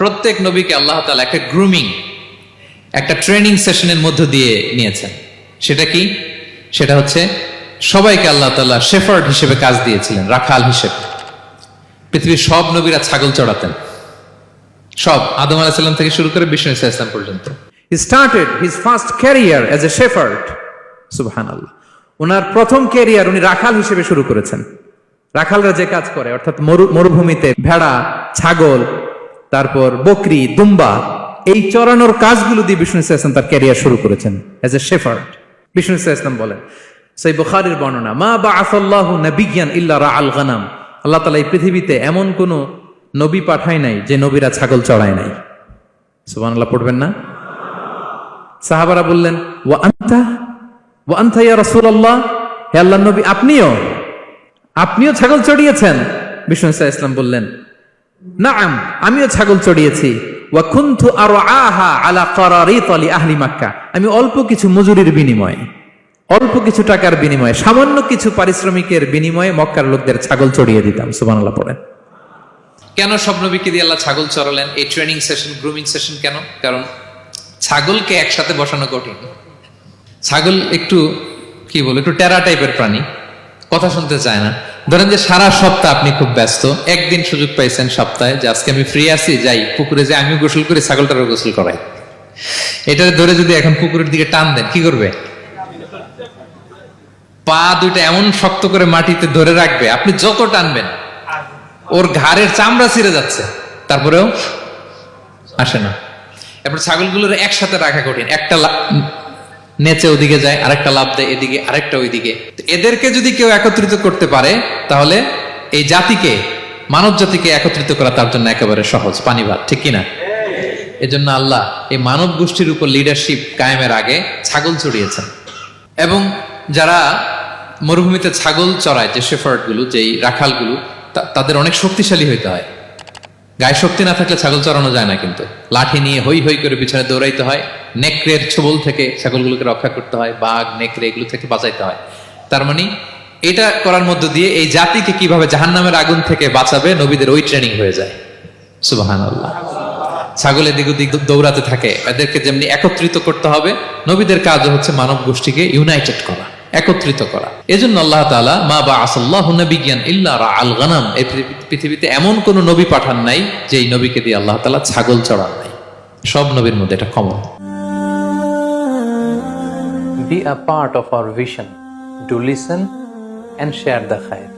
প্রত্যেক নবীকে আল্লাহ তাআলা একটা গ্রুমিং, একটা ট্রেনিং সেশনের মধ্য দিয়ে নিয়েছেন। সেটা কি? সেটা হচ্ছে সবাইকে আল্লাহ তাআলা শেফার্ড হিসেবে কাজ দিয়েছিলেন, রাখাল হিসেবে। পৃথিবীর সব নবীরা ছাগল চড়াতেন, সব, আদম আলাইহিস সালাম থেকে শুরু করে বিষ্ণু আলাইহিস সালাম পর্যন্ত। He started his first career as a shepherd. সুবহানাল্লাহ। ওনার প্রথম ক্যারিয়ার উনি রাখাল হিসেবে শুরু করেছেন। রাখালরা যে কাজ করে, অর্থাৎ মরুভূমিতে ভেড়া, ছাগল, তারপর বকরি, দুম্বা, এই চড়ানোর কাজগুলো দিয়ে বিষ্ণু আলাইহিস সালাম তার ক্যারিয়ার শুরু করেছেন এজ এ শেফার্ড। বিষ্ণু আলাইহিস সালাম বলেন, সহিহ বুখারীর বর্ণনা, মা বাআসাল্লাহু নাবিয়্যান ইল্লা রাআল গানাম। আল্লাহ তাআলা এই পৃথিবীতে এমন কোন নবী পাঠায় নাই যে নবীরা ছাগল চড়ায় নাই। সুবহানাল্লাহ পড়বেন না? সাহাবারা বললেন, ওয়া আনতা ইয়া রাসূলুল্লাহ, হে আল্লাহর নবী, আপনিও ছাগল চড়িয়েছেন? বিষ্ণু সাল্লাল্লাহু আলাইহি ওয়াসাল্লাম বললেন, নাআম, আমিও ছাগল চড়িয়েছি। ওয়া কুনতু আরআহা আলা কারারিত লি আহলি মক্কা। আমি অল্প কিছু মজুরির বিনিময়ে, অল্প কিছু টাকার বিনিময়ে, সামান্য কিছু পারিশ্রমিকের বিনিময়ে মক্কার লোকদের ছাগল চড়িয়ে দিতাম। সুবহানাল্লাহ পড়েন। কেন সব নবীকে দিয়ে আল্লাহ ছাগল চড়ালেন? এই ট্রেনিং সেশন, গ্রুমিং সেশন কেন? কারণ ছাগলকে একসাথে বসানো কঠিন। ছাগল একটু একটু টেরা টাইপের প্রাণী, কথা শুনতে চায় না। ধরেন যে সারা সপ্তাহ আপনি খুব ব্যস্ত, একদিন সুযোগ পাইছেন সপ্তাহে যে আজকে আমি ফ্রি আছি, যাই পুকুরে যাই, আমিও গোসল করি, ছাগলটারও গোসল করাই। এটা ধরে যদি এখন পুকুরের দিকে টান দেন, কি করবে? পা দুইটা এমন শক্ত করে মাটিতে ধরে রাখবে, আপনি যত টানবেন ওর ঘাড়ের চামড়া ছিঁড়ে যাচ্ছে, তারপরেও আসে না। এরপর ছাগলগুলোর একসাথে রাখা কঠিন, একটা নেচে ওদিকে যায়, আরেকটা লাফ দেয় এদিকে, আরেকটা ওইদিকে। এদেরকে যদি কেউ একত্রিত করতে পারে, তাহলে এই জাতিকে, মানব জাতিকে একত্রিত করা তার জন্য একেবারে সহজ, পানি ভাত, ঠিক কিনা? এজন্য আল্লাহ এই মানব গোষ্ঠীর উপর লিডারশিপ কায়েমের আগে ছাগল চড়িয়েছেন। এবং যারা মরুভূমিতে ছাগল চড়ায়, যে শেফার্ড গুলো, যেই রাখাল গুলো, তাদের অনেক শক্তিশালী হইতে হয়। গায়ে শক্তি না থাকলে ছাগল চড়ানো যায় না, কিন্তু লাঠি নিয়ে হই হই করে পিছনে দৌড়াইতে হয়, নেকড়ের ছোবল থেকে ছাগলগুলোকে রক্ষা করতে হয়, বাঘ, নেকড়ে এগুলো থেকে বাঁচাইতে হয়। তার মানে এটা করার মধ্য দিয়ে এই জাতিকে কিভাবে জাহান্নামের আগুন থেকে বাঁচাবে, নবীদের ওই ট্রেনিং হয়ে যায়। সুবহানাল্লাহ। ছাগল এদিক ওদিক দৌড়াতে থাকে, এদেরকে যেমনি একত্রিত করতে হবে, নবীদের কাজও হচ্ছে মানব গোষ্ঠীকে ইউনাইটেড করা, একত্রিত করা। এজন্য আল্লাহ তাআলা মা বাআসাল্লাহু নাবিয়্যান ইল্লা রাআল গানাম, এই পৃথিবীতে এমন কোন নবী পাঠান নাই যে এই নবীকে দিয়ে আল্লাহ তাআলা ছাগল চড়ান নাই। সব নবীর মধ্যে এটা common. Be a part of our vision. Do listen and share the khair.